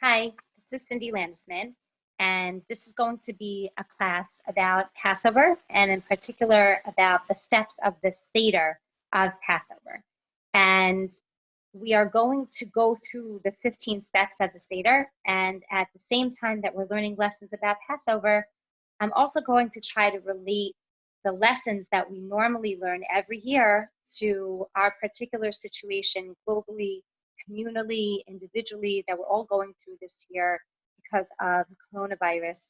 Hi, this is Cindy Landesman, and this is going to be a class about Passover, and in particular about the steps of the Seder of Passover. And we are going to go through the 15 steps of the Seder, and at the same time that we're learning lessons about Passover, I'm also going to try to relate the lessons that we normally learn every year to our particular situation globally, communally, individually, that we're all going through this year because of coronavirus,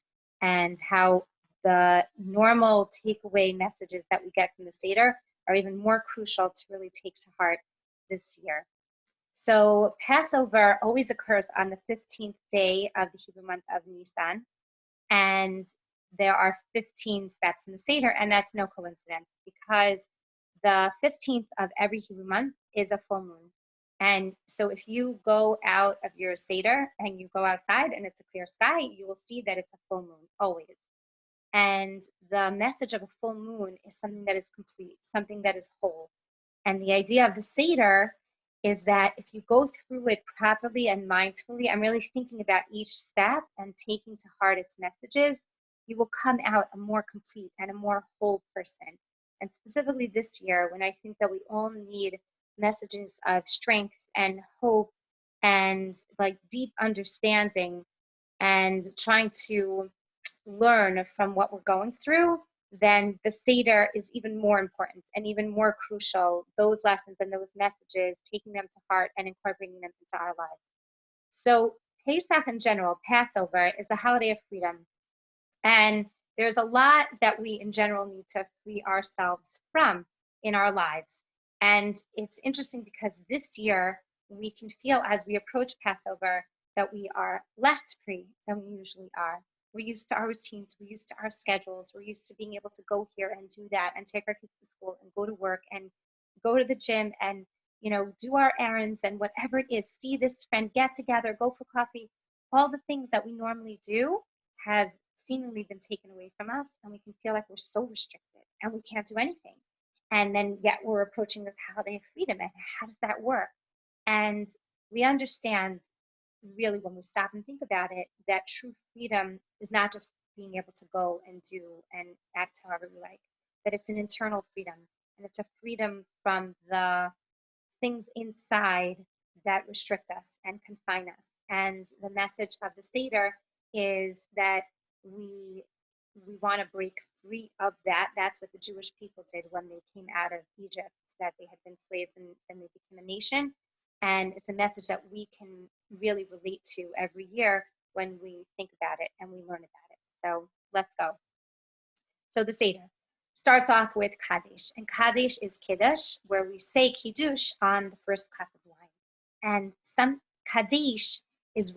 and how the normal takeaway messages that we get from the Seder are even more crucial to really take to heart this year. So Passover always occurs on the 15th day of the Hebrew month of Nisan, and there are 15 steps in the Seder, and that's no coincidence because the 15th of every Hebrew month is a full moon. And so if you go out of your Seder and you go outside and it's a clear sky, you will see that it's a full moon always. And the message of a full moon is something that is complete, something that is whole. And the idea of the Seder is that if you go through it properly and mindfully, I'm really thinking about each step and taking to heart its messages, you will come out a more complete and a more whole person. And specifically this year, when I think that we all need messages of strength and hope and like deep understanding and trying to learn from what we're going through, then the Seder is even more important and even more crucial. Those lessons and those messages, taking them to heart and incorporating them into our lives. So Pesach in general, Passover, is the holiday of freedom. And there's a lot that we in general need to free ourselves from in our lives. And it's interesting because this year we can feel as we approach Passover that we are less free than we usually are. We're used to our routines, we're used to our schedules, we're used to being able to go here and do that and take our kids to school and go to work and go to the gym and do our errands and whatever it is, see this friend, get together, go for coffee. All the things that we normally do have seemingly been taken away from us, and we can feel like we're so restricted and we can't do anything. And then yet we're approaching this holiday of freedom, and how does that work? And we understand really when we stop and think about it that true freedom is not just being able to go and do and act however we like, that it's an internal freedom, and it's a freedom from the things inside that restrict us and confine us. And the message of the Seder is that we we want to break free of that. That's what the Jewish people did when they came out of Egypt, that they had been slaves and then they became a nation. And it's a message that we can really relate to every year when we think about it and we learn about it. So let's go. So the Seder starts off with Kaddish, and Kaddish is Kiddush, where we say Kiddush on the first cup of wine. And some Kaddish is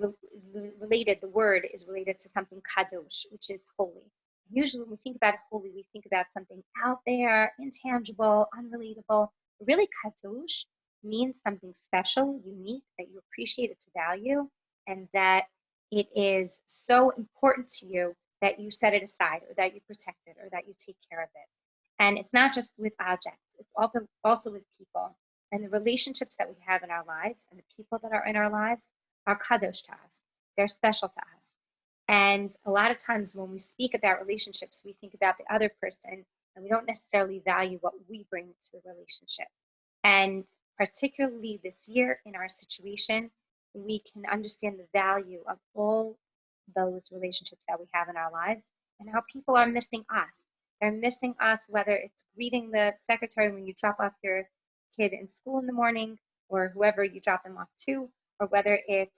related, the word is related to something Kadosh, which is holy. Usually when we think about holy, we think about something out there, intangible, unrelatable. Really, Kadosh means something special, unique, that you appreciate, it's value, and that it is so important to you that you set it aside or that you protect it or that you take care of it. And it's not just with objects, it's also with people. And the relationships that we have in our lives and the people that are in our lives are kadosh to us. They're special to us. And a lot of times when we speak about relationships, we think about the other person and we don't necessarily value what we bring to the relationship. And particularly this year in our situation, we can understand the value of all those relationships that we have in our lives and how people are missing us. They're missing us, whether it's greeting the secretary when you drop off your kid in school in the morning or whoever you drop them off to, or whether it's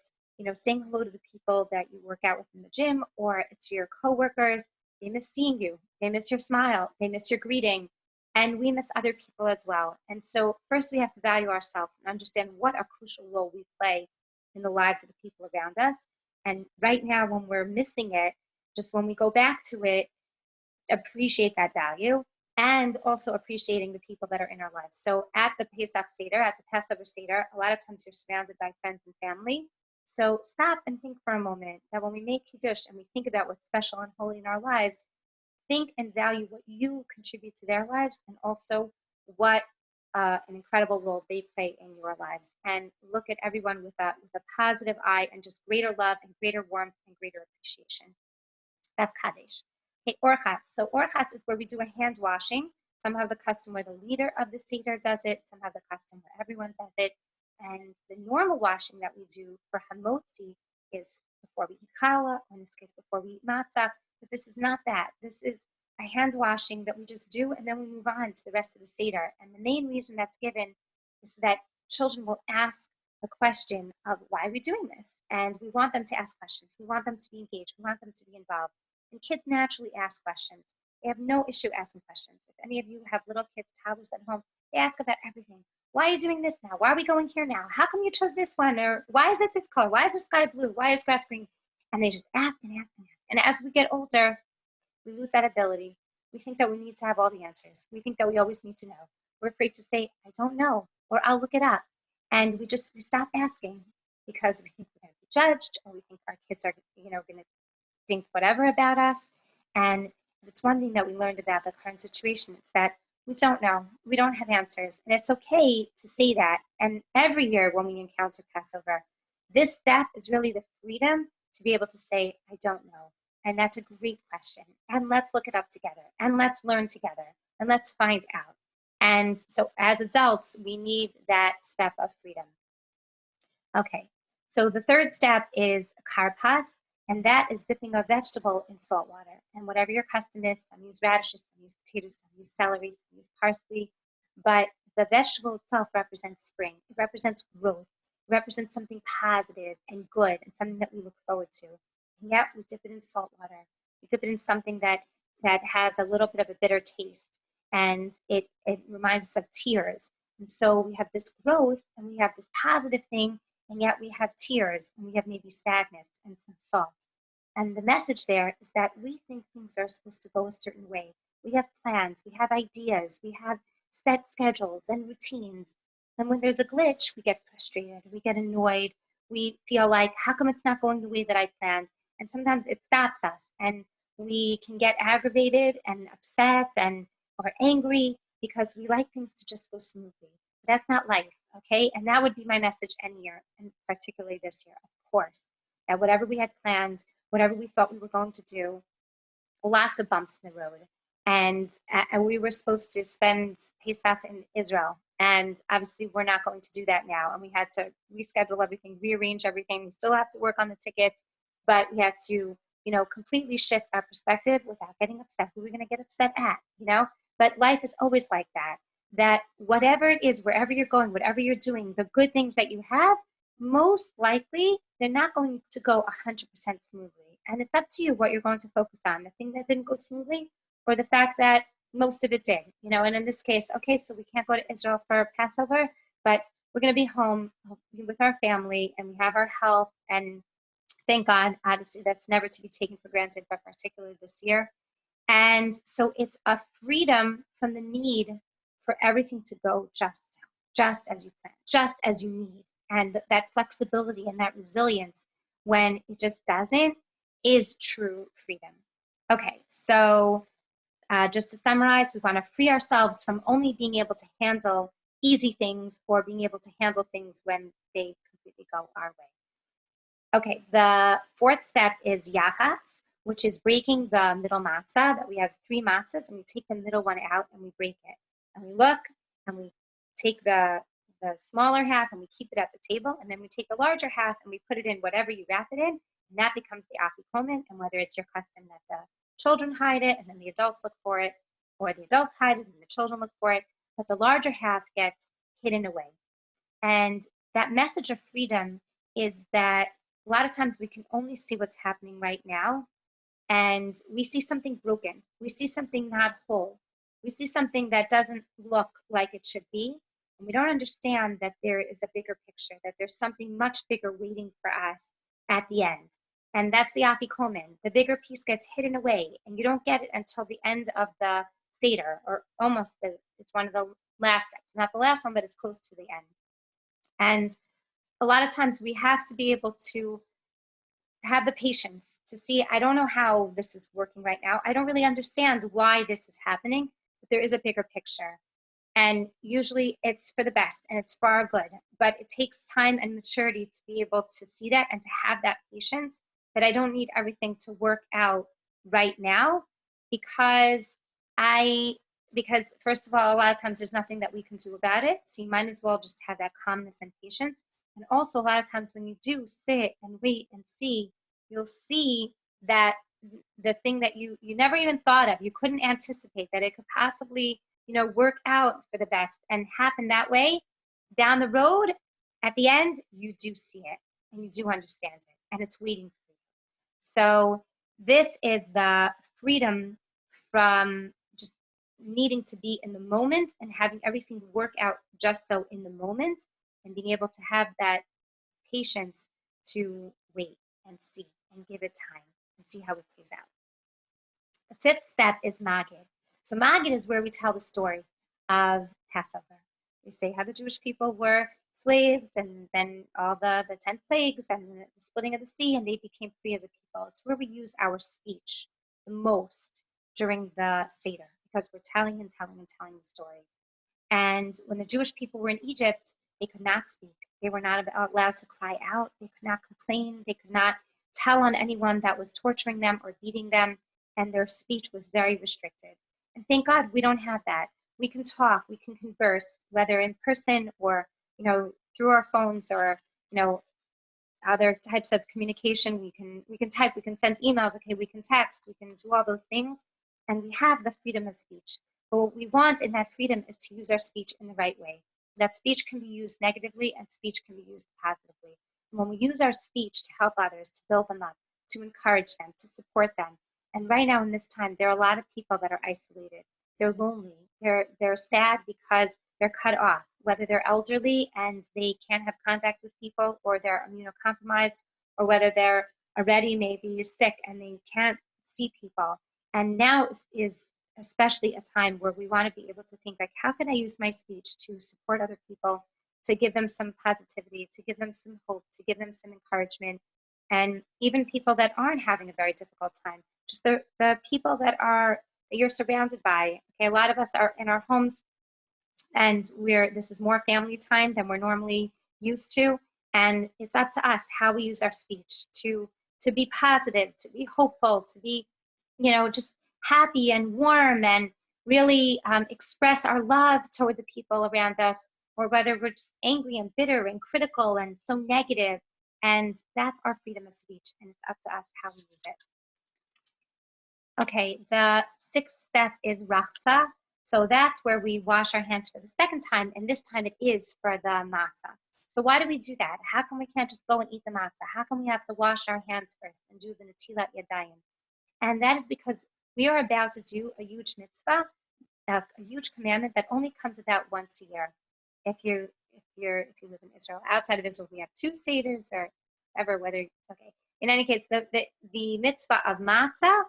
saying hello to the people that you work out with in the gym, or it's your coworkers. They miss seeing you. They miss your smile. They miss your greeting. And we miss other people as well. And so first we have to value ourselves and understand what a crucial role we play in the lives of the people around us. And right now when we're missing it, just when we go back to it, appreciate that value and also appreciating the people that are in our lives. So at the Pesach Seder, at the Passover Seder, a lot of times you're surrounded by friends and family. So stop and think for a moment that when we make Kiddush and we think about what's special and holy in our lives, think and value what you contribute to their lives and also what an incredible role they play in your lives, and look at everyone with a positive eye and just greater love and greater warmth and greater appreciation. That's Kaddish. Okay, Orchatz. So Orchatz is where we do a hand washing. Some have the custom where the leader of the Seder does it. Some have the custom where everyone does it. And the normal washing that we do for Hamotzi is before we eat challah, or in this case, before we eat matzah. But this is not that. This is a hand washing that we just do, and then we move on to the rest of the Seder. And the main reason that's given is that children will ask the question of why are we doing this? And we want them to ask questions. We want them to be engaged. We want them to be involved. And kids naturally ask questions. They have no issue asking questions. If any of you have little kids, toddlers at home, they ask about everything. Why are you doing this now? Why are we going here now? How come you chose this one? Or why is it this color? Why is the sky blue? Why is grass green? And they just ask and ask and ask. And as we get older, we lose that ability. We think that we need to have all the answers. We think that we always need to know. We're afraid to say, I don't know, or I'll look it up. And we stop asking because we think we're going to be judged, or we think our kids are, going to think whatever about us. And it's one thing that we learned about the current situation is that we don't know. We don't have answers. And it's okay to say that. And every year when we encounter Passover, this step is really the freedom to be able to say, I don't know. And that's a great question. And let's look it up together. And let's learn together. And let's find out. And so as adults, we need that step of freedom. Okay, so the third step is karpas, and that is dipping a vegetable in salt water. And whatever your custom is, some use radishes, some use potatoes, some use celery, some use parsley. But the vegetable itself represents spring. It represents growth. It represents something positive and good and something that we look forward to. And yet we dip it in salt water. We dip it in something that has a little bit of a bitter taste. And it reminds us of tears. And so we have this growth and we have this positive thing, and yet we have tears and we have maybe sadness and some salt. And the message there is that we think things are supposed to go a certain way. We have plans, we have ideas, we have set schedules and routines. And when there's a glitch, we get frustrated, we get annoyed, we feel like, how come it's not going the way that I planned? And sometimes it stops us, and we can get aggravated and upset or angry because we like things to just go smoothly. That's not life, okay? And that would be my message any year, and particularly this year, of course, that whatever we had planned, whatever we thought we were going to do, lots of bumps in the road. And we were supposed to spend Pesach in Israel, and obviously we're not going to do that now. And we had to reschedule everything, rearrange everything. We still have to work on the tickets, but we had to, completely shift our perspective without getting upset. Who are we going to get upset at, But life is always like that whatever it is, wherever you're going, whatever you're doing, the good things that you have, most likely they're not going to go 100% smoothly. And it's up to you what you're going to focus on, the thing that didn't go smoothly or the fact that most of it did, And in this case, okay, so we can't go to Israel for Passover, but we're going to be home with our family, and we have our health, and thank God, obviously that's never to be taken for granted, but particularly this year. And so it's a freedom from the need for everything to go just as you plan, just as you need. And that flexibility and that resilience when it just doesn't is true freedom. Okay, so just to summarize, we want to free ourselves from only being able to handle easy things or being able to handle things when they completely go our way. Okay, the fourth step is yachatz, which is breaking the middle matzah. That we have 3 matzahs, and we take the middle one out and we break it. And we look and we take the smaller half and we keep it at the table, and then we take the larger half and we put it in whatever you wrap it in, and that becomes the afikomen. And whether it's your custom that the children hide it and then the adults look for it, or the adults hide it and the children look for it, but the larger half gets hidden away. And that message of freedom is that a lot of times we can only see what's happening right now, and we see something broken. We see something not whole. We see something that doesn't look like it should be, and we don't understand that there is a bigger picture, that there's something much bigger waiting for us at the end. And that's the afikomen. The bigger piece gets hidden away, and you don't get it until the end of the Seder, or almost, it's one of the last steps. Not the last one, but it's close to the end. And a lot of times we have to be able to have the patience to see, I don't know how this is working right now. I don't really understand why this is happening, but there is a bigger picture. And usually it's for the best and it's for our good. But it takes time and maturity to be able to see that and to have that patience that I don't need everything to work out right now because I because first of all, a lot of times there's nothing that we can do about it. So you might as well just have that calmness and patience. And also a lot of times when you do sit and wait and see, you'll see that the thing that you never even thought of, you couldn't anticipate that it could possibly, work out for the best and happen that way down the road. At the end, you do see it and you do understand it and it's waiting for you. So this is the freedom from just needing to be in the moment and having everything work out just so in the moment and being able to have that patience to wait and see and give it time and see how it plays out. The fifth step is Magid. So Magid is where we tell the story of Passover. We say how the Jewish people were slaves and then all the 10 plagues and the splitting of the sea and they became free as a people. It's where we use our speech the most during the Seder because we're telling and telling and telling the story. And when the Jewish people were in Egypt, they could not speak. They were not allowed to cry out. They could not complain. They could not tell on anyone that was torturing them or beating them. And their speech was very restricted. And thank God we don't have that. We can talk, we can converse, whether in person or, through our phones or, other types of communication. We can type, we can send emails, okay, we can text, we can do all those things. And we have the freedom of speech. But what we want in that freedom is to use our speech in the right way. That speech can be used negatively and speech can be used positively. And when we use our speech to help others, to build them up, to encourage them, to support them. And right now in this time, there are a lot of people that are isolated. They're lonely. They're sad because they're cut off, whether they're elderly and they can't have contact with people or they're immunocompromised, or whether they're already maybe sick and they can't see people. And now is especially a time where we want to be able to think like, how can I use my speech to support other people, to give them some positivity, to give them some hope, to give them some encouragement, and even people that aren't having a very difficult time, just the people that you're surrounded by. Okay, a lot of us are in our homes and this is more family time than we're normally used to, and it's up to us how we use our speech to be positive, to be hopeful, to be just happy and warm and really express our love toward the people around us, or whether we're just angry and bitter and critical and so negative. And that's our freedom of speech, and it's up to us how we use it. Okay, the sixth step is rachza. So that's where we wash our hands for the second time, and this time it is for the matzah. So why do we do that? How come we can't just go and eat the matzah? How come we have to wash our hands first and do the netilat yadayim? And that is because we are about to do a huge mitzvah, a huge commandment that only comes about once a year. If you live in Israel, outside of Israel, we have 2 seders or whatever. Okay. In any case, the mitzvah of matzah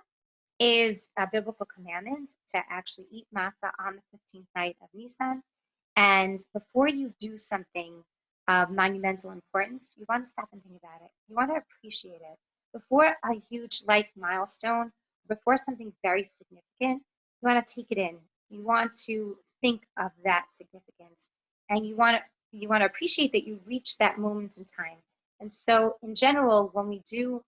is a biblical commandment to actually eat matzah on the 15th night of Nisan. And before you do something of monumental importance, you want to stop and think about it. You want to appreciate it. Before a huge life milestone, before something very significant, you want to take it in. You want to think of that significance. And you want to appreciate that you reached that moment in time. And so in general, when we do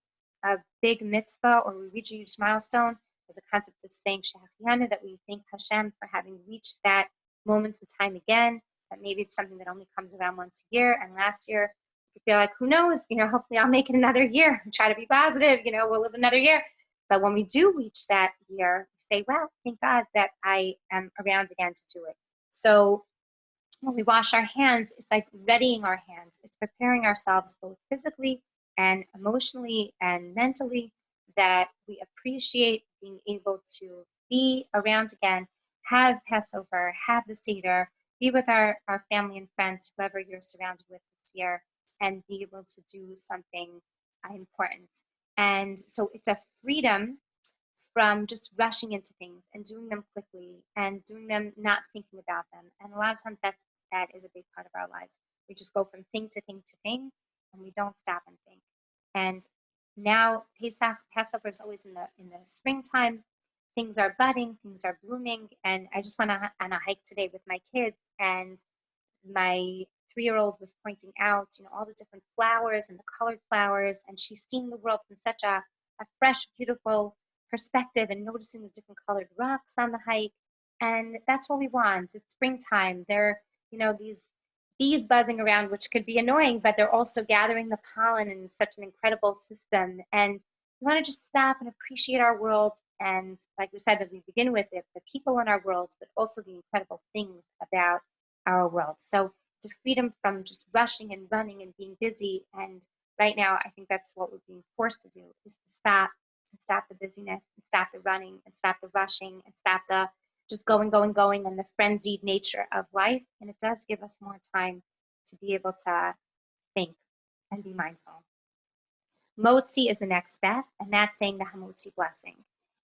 a big mitzvah or we reach a huge milestone, there's a concept of saying Shehachianu, that we thank Hashem for having reached that moment in time again, that maybe it's something that only comes around once a year. And last year, you feel like, who knows, hopefully I'll make it another year, try to be positive, we'll live another year. But when we do reach that year, we say, well, thank God that I am around again to do it. So when we wash our hands, it's like readying our hands. It's preparing ourselves both physically and emotionally and mentally, that we appreciate being able to be around again, have Passover, have the Seder, be with our family and friends, whoever you're surrounded with this year, and be able to do something important. And so it's a freedom from just rushing into things and doing them quickly and doing them not thinking about them. And a lot of times that is a big part of our lives. We just go from thing to thing to thing, and we don't stop and think. And now Passover is always in the springtime. things are budding, things are blooming. And I just went on a hike today with my kids, and my 3-year-old was pointing out, all the different flowers and the colored flowers, and she's seeing the world from such a fresh, beautiful perspective and noticing the different colored rocks on the hike. And that's what we want. It's springtime. There, these bees buzzing around, which could be annoying, but they're also gathering the pollen in such an incredible system. And we want to just stop and appreciate our world. And like we said, that we begin with it, the people in our world, but also the incredible things about our world. So the freedom from just rushing and running and being busy. And right now, I think that's what we're being forced to do, is to stop the busyness, and stop the running, and stop the rushing, and stop the just going, and the frenzied nature of life. And it does give us more time to be able to think and be mindful. Motzi is the next step, and that's saying the Hamotzi blessing.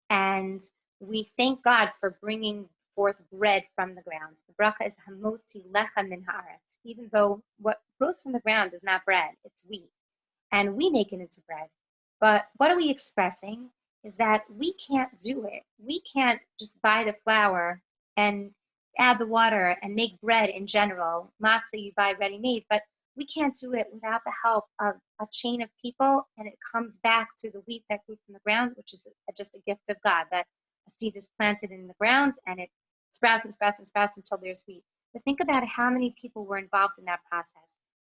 And we thank God for bringing forth bread from the ground. The bracha is Hamotzi lecha min haaretz, even though what grows from the ground is not bread, it's wheat. And we make it into bread. But what are we expressing is that we can't do it. We can't just buy the flour and add the water and make bread in general. Matzah you buy ready-made, but we can't do it without the help of a chain of people, and it comes back to the wheat that grew from the ground, which is just a gift of God, that a seed is planted in the ground and it sprouts and sprouts and sprouts until there's wheat. But think about how many people were involved in that process.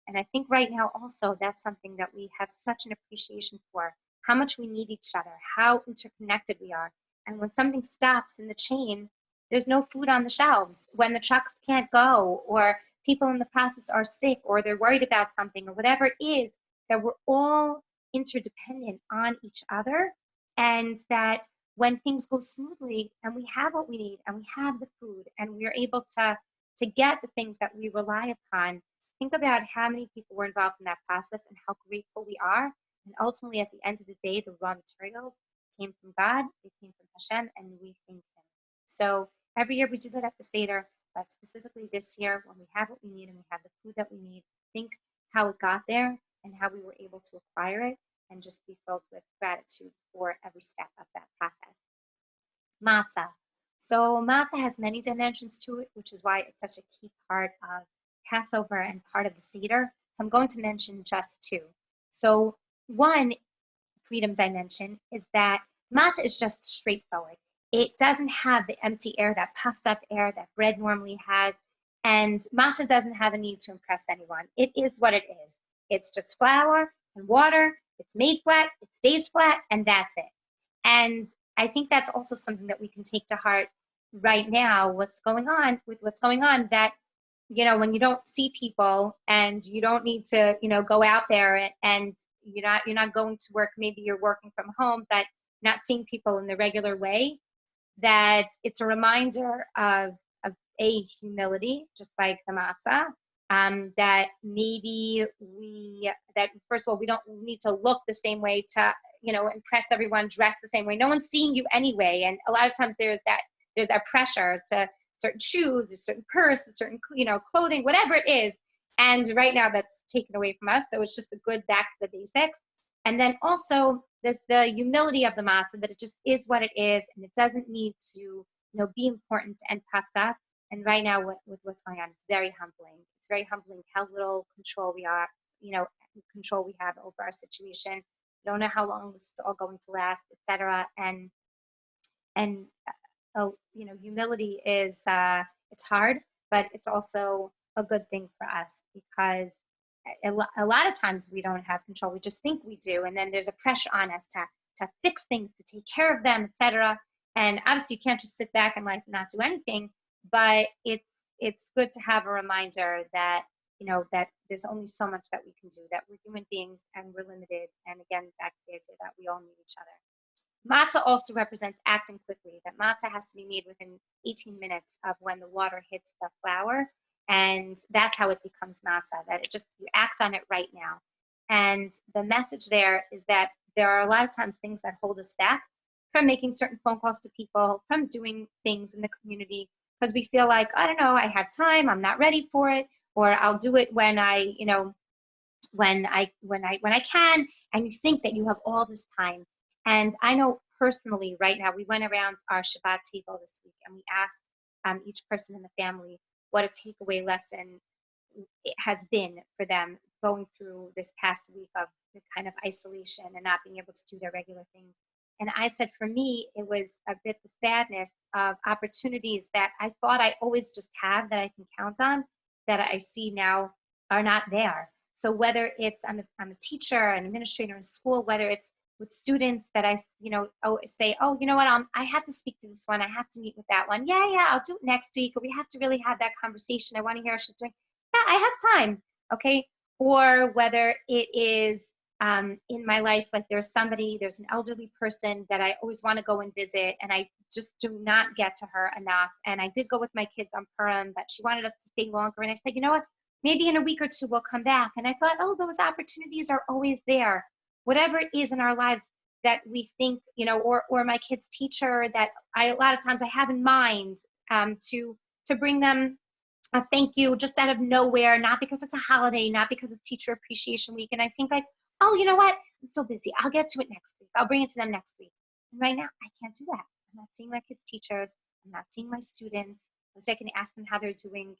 And I think right now also that's something that we have such an appreciation for, how much we need each other, how interconnected we are. And when something stops in the chain, there's no food on the shelves. When the trucks can't go, or people in the process are sick, or they're worried about something, or whatever it is, that we're all interdependent on each other, and that when things go smoothly and we have what we need and we have the food and we're able to get the things that we rely upon, think about how many people were involved in that process and how grateful we are. And ultimately, at the end of the day, the raw materials came from God, they came from Hashem, and we thank Him. So every year we do that at the Seder, but specifically this year, when we have what we need and we have the food that we need, think how it got there and how we were able to acquire it, and just be filled with gratitude for every step of that process. Matzah. So matzah has many dimensions to it, which is why it's such a key part of Passover and part of the Seder. So I'm going to mention just two. So one freedom dimension is that matzah is just straightforward. It doesn't have the empty air, that puffed up air that bread normally has. And matzah doesn't have a need to impress anyone. It is what it is. It's just flour and water. It's made flat. It stays flat, and that's it. And I think that's also something that we can take to heart right now, what's going on, that, when you don't see people and you don't need to, go out there, and you're not going to work, maybe you're working from home, but not seeing people in the regular way, that it's a reminder of a humility, just like the matzah, that maybe that first of all, we don't need to look the same way to, impress everyone, dress the same way. No one's seeing you anyway. And a lot of times there's that pressure to certain shoes, a certain purse, a certain, clothing, whatever it is. And right now that's taken away from us. So it's just a good back to the basics. And then also the humility of the matzah, that it just is what it is, and it doesn't need to, be important and puffed up. And right now with what's going on, it's very humbling. It's very humbling how little control we have over our situation. We don't know how long this is all going to last, etc. And humility is it's hard, but it's also a good thing for us, because a lot of times we don't have control. We just think we do, and then there's a pressure on us to fix things, to take care of them, etc. And obviously, you can't just sit back in life and not do anything. But it's good to have a reminder that that there's only so much that we can do. That we're human beings and we're limited. And again, back to the idea that we all need each other. Matzah also represents acting quickly. That matzah has to be made within 18 minutes of when the water hits the flour. And that's how it becomes matzah, that you act on it right now. And the message there is that there are a lot of times things that hold us back from making certain phone calls to people, from doing things in the community, because we feel like, I don't know, I have time, I'm not ready for it, or I'll do it when I can, and you think that you have all this time. And I know personally right now, we went around our Shabbat table this week and we asked each person in the family what a takeaway lesson it has been for them going through this past week of the kind of isolation and not being able to do their regular things. And I said, for me, it was a bit the sadness of opportunities that I thought I always just have that I can count on, that I see now are not there. So whether it's I'm a teacher, an administrator in school, whether it's with students that I, say, oh, you know what, I have to speak to this one, I have to meet with that one. Yeah, I'll do it next week, or we have to really have that conversation. I want to hear how she's doing. Yeah, I have time, okay? Or whether it is in my life, like there's an elderly person that I always want to go and visit, and I just do not get to her enough. And I did go with my kids on Purim, but she wanted us to stay longer. And I said, you know what, maybe in a week or two we'll come back. And I thought, oh, those opportunities are always there. Whatever it is in our lives that we think, or my kid's teacher that a lot of times I have in mind to bring them a thank you just out of nowhere, not because it's a holiday, not because it's Teacher Appreciation Week. And I think like, oh, you know what? I'm so busy. I'll get to it next week. I'll bring it to them next week. And right now, I can't do that. I'm not seeing my kids' teachers. I'm not seeing my students. I can ask them how they're doing,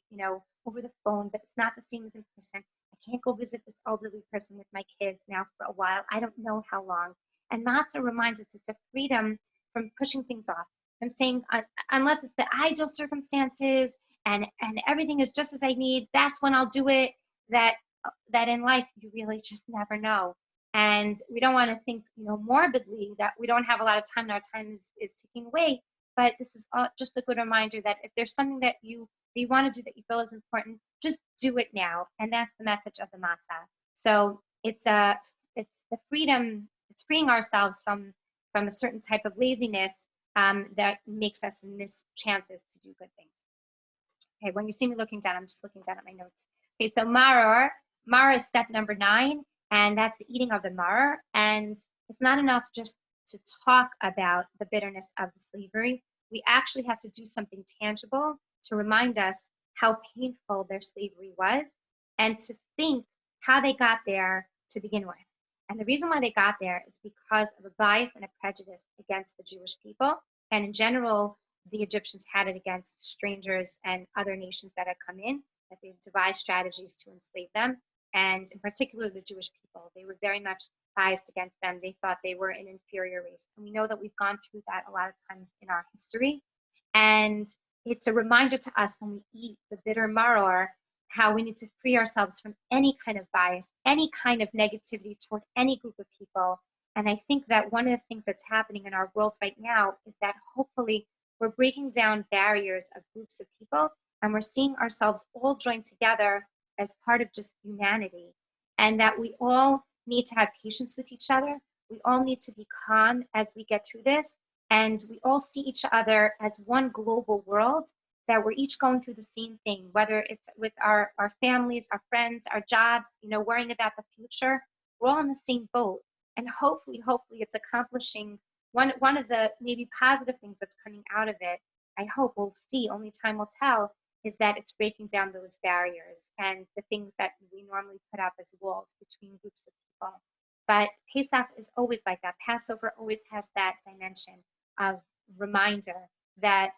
over the phone, but it's not the same as in person. I can't go visit this elderly person with my kids now for a while. I don't know how long. And Matzah reminds us it's a freedom from pushing things off. I'm saying unless it's the ideal circumstances and everything is just as I need, that's when I'll do it. That in life you really just never know. And we don't want to think, morbidly that we don't have a lot of time and our time is ticking away. But this is just a good reminder that if there's something that you want to do that you feel is important, just do it now. And that's the message of the matzah. So it's the freedom. It's freeing ourselves from a certain type of laziness that makes us miss chances to do good things. Okay, when you see me looking down, I'm just looking down at my notes. Okay, so maror is step number 9, and that's the eating of the maror. And it's not enough just to talk about the bitterness of the slavery. We actually have to do something tangible to remind us how painful their slavery was and to think how they got there to begin with. And the reason why they got there is because of a bias and a prejudice against the Jewish people. And in general, the Egyptians had it against strangers and other nations that had come in, that they devised strategies to enslave them. And in particular, the Jewish people, they were very much biased against them. They thought they were an inferior race. And we know that we've gone through that a lot of times in our history. And it's a reminder to us when we eat the bitter maror, how we need to free ourselves from any kind of bias, any kind of negativity toward any group of people. And I think that one of the things that's happening in our world right now is that hopefully we're breaking down barriers of groups of people, and we're seeing ourselves all joined together as part of just humanity, and that we all need to have patience with each other. We all need to be calm as we get through this, and we all see each other as one global world, that we're each going through the same thing, whether it's with our families, our friends, our jobs, worrying about the future. We're all in the same boat, and hopefully it's accomplishing one of the maybe positive things that's coming out of it. I hope we'll see, only time will tell, is that it's breaking down those barriers and the things that we normally put up as walls between groups of people. But Pesach is always like that. Passover always has that dimension of reminder that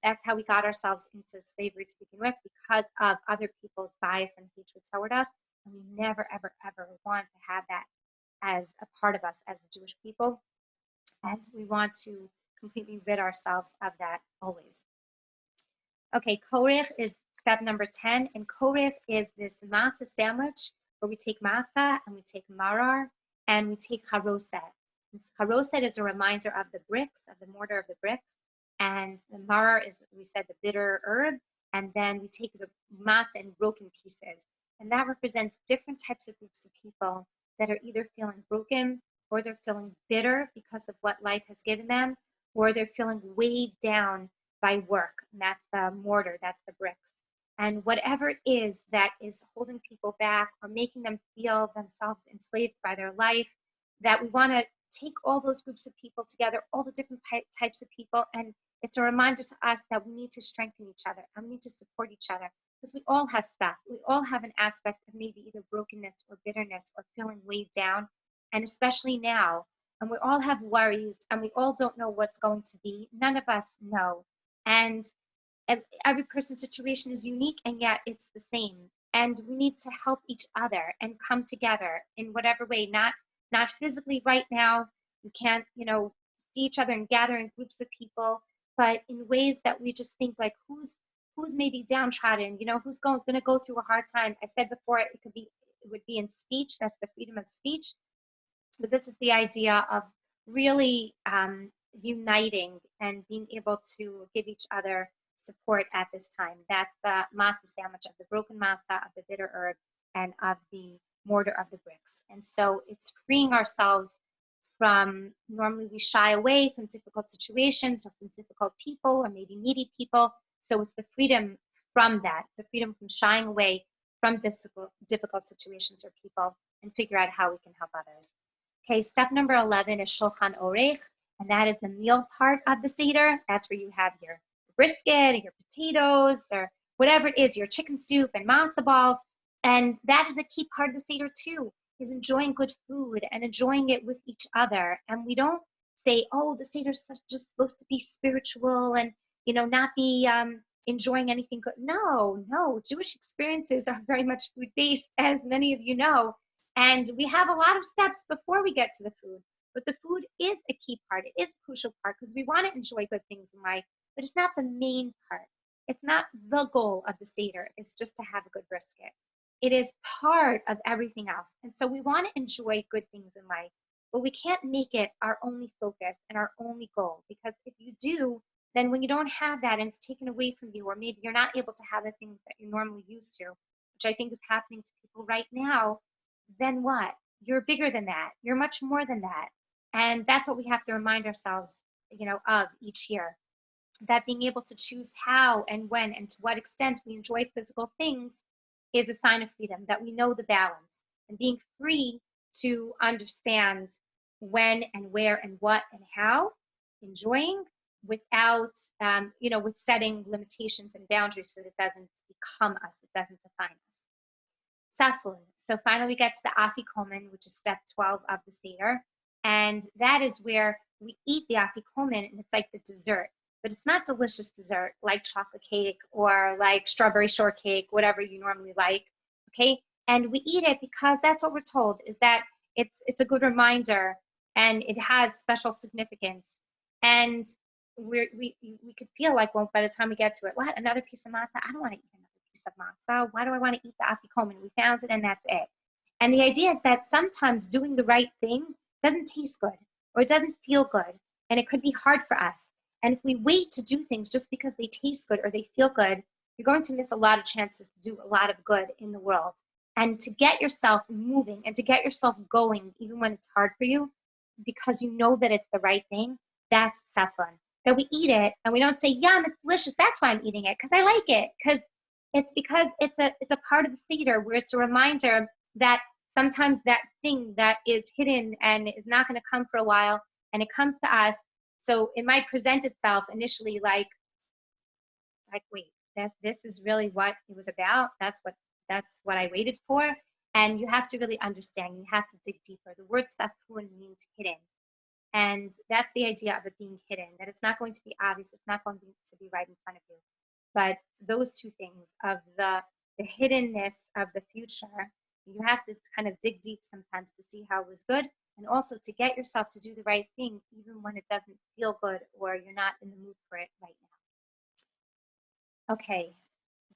that's how we got ourselves into slavery to begin with, because of other people's bias and hatred toward us. And we never, ever, ever want to have that as a part of us as the Jewish people. And we want to completely rid ourselves of that always. Okay, korech is step number 10, and korech is this matzah sandwich where we take matzah and we take maror and we take charoset. This charoset is a reminder of the bricks, of the mortar of the bricks, and the maror is, we said, the bitter herb, and then we take the matzah in broken pieces, and that represents different types of groups of people that are either feeling broken, or they're feeling bitter because of what life has given them, or they're feeling weighed down by work. And that's the mortar, that's the bricks. And whatever it is that is holding people back or making them feel themselves enslaved by their life, that we want to take all those groups of people together, all the different types of people, and it's a reminder to us that we need to strengthen each other and we need to support each other, because we all have stuff. We all have an aspect of maybe either brokenness or bitterness or feeling weighed down. And especially now, and we all have worries, and we all don't know what's going to be. None of us know. And every person's situation is unique, and yet it's the same. And we need to help each other and come together in whatever way, not physically right now. We can't, see each other and gather in groups of people, but in ways that we just think like who's maybe downtrodden, who's going to go through a hard time. I said before, it would be in speech. That's the freedom of speech. But this is the idea of really uniting and being able to give each other support at this time. That's the matzah sandwich of the broken matzah, of the bitter herb, and of the mortar of the bricks. And so it's freeing ourselves from, normally we shy away from difficult situations or from difficult people or maybe needy people. So it's the freedom from that, the freedom from shying away from difficult situations or people, and figure out how we can help others. Okay, step number 11 is Shulchan Orech, and that is the meal part of the Seder. That's where you have your brisket or your potatoes or whatever it is, your chicken soup and matzo balls. And that is a key part of the Seder too, is enjoying good food and enjoying it with each other. And we don't say, oh, the Seder is just supposed to be spiritual and, not be enjoying anything good. No, Jewish experiences are very much food-based, as many of you know. And we have a lot of steps before we get to the food. But the food is a key part. It is a crucial part because we want to enjoy good things in life, but it's not the main part. It's not the goal of the Seder. It's just to have a good brisket. It is part of everything else. And so we want to enjoy good things in life, but we can't make it our only focus and our only goal. Because if you do, then when you don't have that and it's taken away from you, or maybe you're not able to have the things that you're normally used to, which I think is happening to people right now, then what? You're bigger than that. You're much more than that. And that's what we have to remind ourselves, of each year. That being able to choose how and when and to what extent we enjoy physical things is a sign of freedom, that we know the balance. And being free to understand when and where and what and how, enjoying without, with setting limitations and boundaries so that it doesn't become us, it doesn't define us. Safun. So finally we get to the afikomen, which is step 12 of the Seder. And that is where we eat the afikomen, and it's like the dessert. But it's not delicious dessert like chocolate cake or like strawberry shortcake, whatever you normally like, okay? And we eat it because that's what we're told, is that it's a good reminder and it has special significance. And we could feel like, well, by the time we get to it, what, another piece of matzah? I don't want to eat another piece of matzah. Why do I want to eat the afikomen? We found it and that's it. And the idea is that sometimes doing the right thing doesn't taste good or it doesn't feel good, and it could be hard for us. And if we wait to do things just because they taste good or they feel good, you're going to miss a lot of chances to do a lot of good in the world. And to get yourself moving and to get yourself going, even when it's hard for you, because you know that it's the right thing, that's safran. That we eat it and we don't say, yum, it's delicious, that's why I'm eating it, because I like it. Because it's a part of the Seder where it's a reminder that sometimes that thing that is hidden and is not going to come for a while, and it comes to us. So it might present itself initially like wait, this is really what it was about. That's what I waited for. And you have to really understand. You have to dig deeper. The word safun means hidden, and that's the idea of it being hidden. That it's not going to be obvious. It's not going to be right in front of you. But those two things of the hiddenness of the future, you have to kind of dig deep sometimes to see how it was good. And also to get yourself to do the right thing, even when it doesn't feel good or you're not in the mood for it right now. Okay,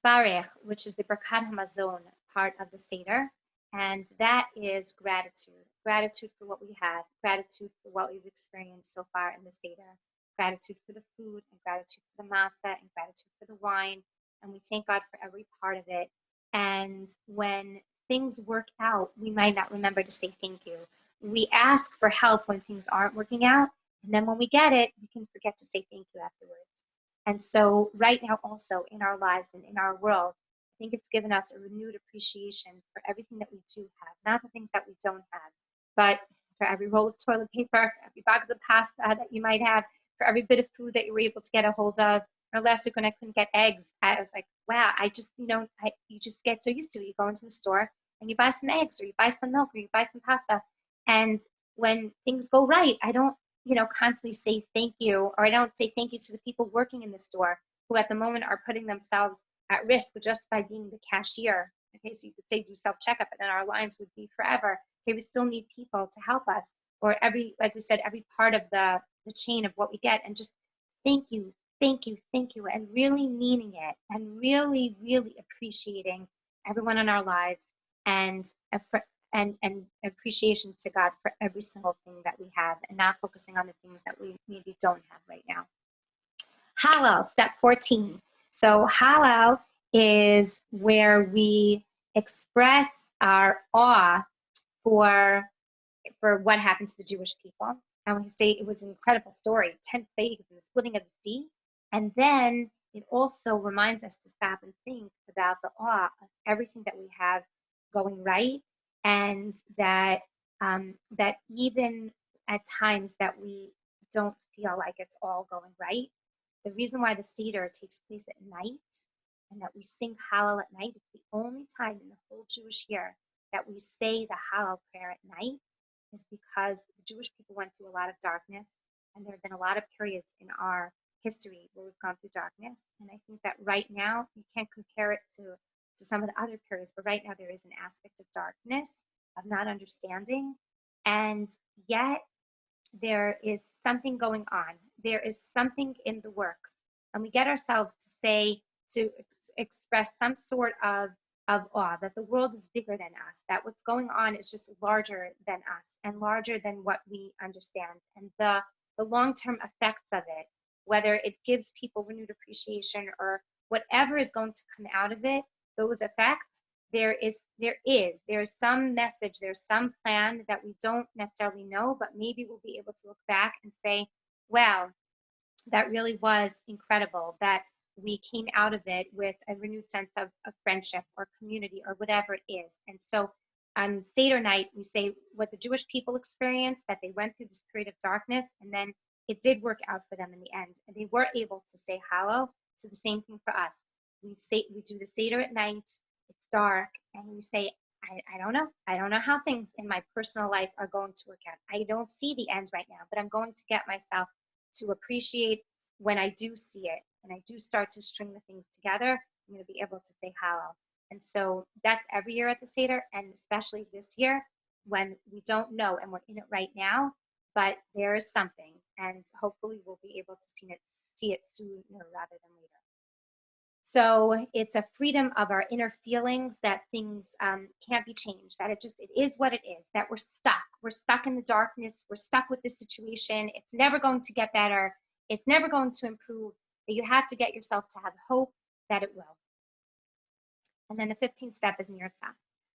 Barech, which is the Birkat Hamazon part of the Seder, and that is gratitude. Gratitude for what we have, gratitude for what we've experienced so far in the Seder, gratitude for the food, and gratitude for the matzah, and gratitude for the wine. And we thank God for every part of it. And when things work out, we might not remember to say thank you. We ask for help when things aren't working out, and then when we get it, we can forget to say thank you afterwards. And so right now also in our lives and in our world, I think it's given us a renewed appreciation for everything that we do have, not the things that we don't have, but for every roll of toilet paper, for every box of pasta that you might have, for every bit of food that you were able to get a hold of. Or last week when I couldn't get eggs, I was like, wow, I just, you just get so used to it. You go into the store and you buy some eggs or you buy some milk or you buy some pasta. And when things go right, I don't, constantly say thank you, or I don't say thank you to the people working in the store who at the moment are putting themselves at risk just by being the cashier. Okay, so you could say do self-checkup, and then our lines would be forever. Okay, we still need people to help us, or like we said, every part of the chain of what we get, and just thank you, thank you, thank you, and really meaning it, and really, really appreciating everyone in our lives, and and appreciation to God for every single thing that we have, and not focusing on the things that we maybe don't have right now. Hallel, step 14. So Hallel is where we express our awe for what happened to the Jewish people. And we say it was an incredible story, 10 plagues and the splitting of the sea. And then it also reminds us to stop and think about the awe of everything that we have going right, and that that even at times that we don't feel like it's all going right, the reason why the Seder takes place at night and that we sing Hallel at night, it's the only time in the whole Jewish year that we say the Hallel prayer at night, is because the Jewish people went through a lot of darkness, and there have been a lot of periods in our history where we've gone through darkness. And I think that right now, you can't compare it to some of the other periods, but right now there is an aspect of darkness, of not understanding, and yet there is something going on. There is something in the works, and we get ourselves to say, to express some sort of awe that the world is bigger than us, that what's going on is just larger than us and larger than what we understand, and the long-term effects of it, whether it gives people renewed appreciation or whatever is going to come out of it, those effects, there's some message, there's some plan that we don't necessarily know, but maybe we'll be able to look back and say, wow, that really was incredible, that we came out of it with a renewed sense of friendship or community or whatever it is. And so on Seder night, we say what the Jewish people experienced, that they went through this period of darkness, and then it did work out for them in the end, and they were able to say Hallel. So the same thing for us. We do the Seder at night, it's dark, and we say, I don't know. I don't know how things in my personal life are going to work out. I don't see the end right now, but I'm going to get myself to appreciate when I do see it, and I do start to string the things together, I'm going to be able to say Hallel. And so that's every year at the Seder, and especially this year when we don't know and we're in it right now, but there is something, and hopefully we'll be able to see it sooner rather than later. So it's a freedom of our inner feelings that things can't be changed, that it is what it is, that we're stuck in the darkness, we're stuck with this situation, it's never going to get better, it's never going to improve, but you have to get yourself to have hope that it will. And then the 15th step is Nirtza.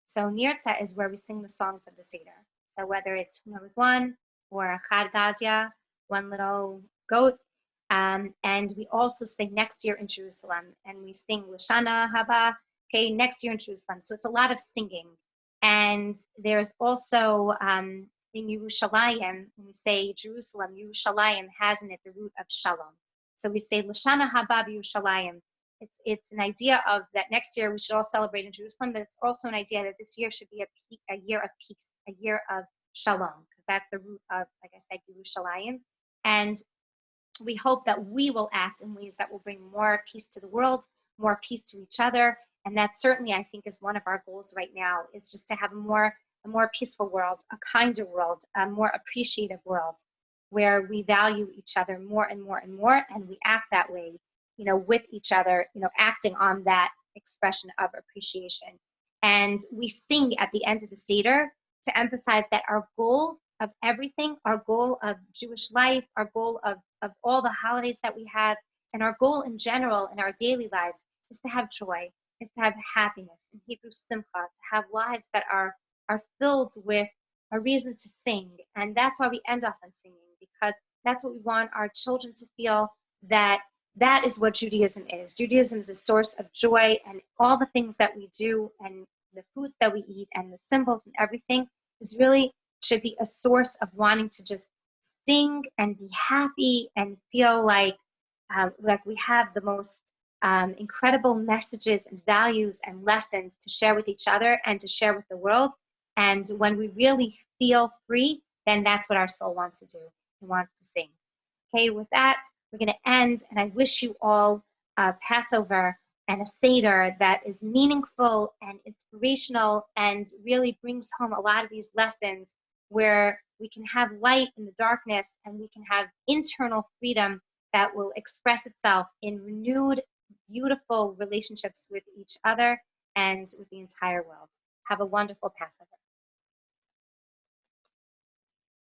So Nirtza is where we sing the songs of the Seder. So whether it's Who Knows One or Chad Gadya, one little goat, and we also sing Next Year in Jerusalem, and we sing Lashana Haba, okay, Next Year in Jerusalem. So it's a lot of singing. And there's also in Yerushalayim, when we say Jerusalem, Yerushalayim has in it the root of Shalom. So we say Lashana Haba Yerushalayim. It's an idea of that next year we should all celebrate in Jerusalem, but it's also an idea that this year should be a year of peace, a year of Shalom, because that's the root of, like I said, Yerushalayim. And we hope that we will act in ways that will bring more peace to the world, more peace to each other. And that certainly, I think, is one of our goals right now, is just to have a more peaceful world, a kinder world, a more appreciative world, where we value each other more and more and more, and we act that way, with each other, acting on that expression of appreciation. And we sing at the end of the Seder to emphasize that our goal of everything, our goal of Jewish life, our goal of all the holidays that we have, and our goal in general in our daily lives is to have joy, is to have happiness, in Hebrew simcha, to have lives that are filled with a reason to sing. And that's why we end up on singing, because that's what we want our children to feel, that is what Judaism is. Judaism is a source of joy, and all the things that we do and the foods that we eat and the symbols and everything should be a source of wanting to just sing and be happy and feel like we have the most incredible messages and values and lessons to share with each other and to share with the world. And when we really feel free, then that's what our soul wants to do. It wants to sing. Okay, with that, we're going to end, and I wish you all a Passover and a Seder that is meaningful and inspirational and really brings home a lot of these lessons where we can have light in the darkness and we can have internal freedom that will express itself in renewed, beautiful relationships with each other and with the entire world. Have a wonderful Passover.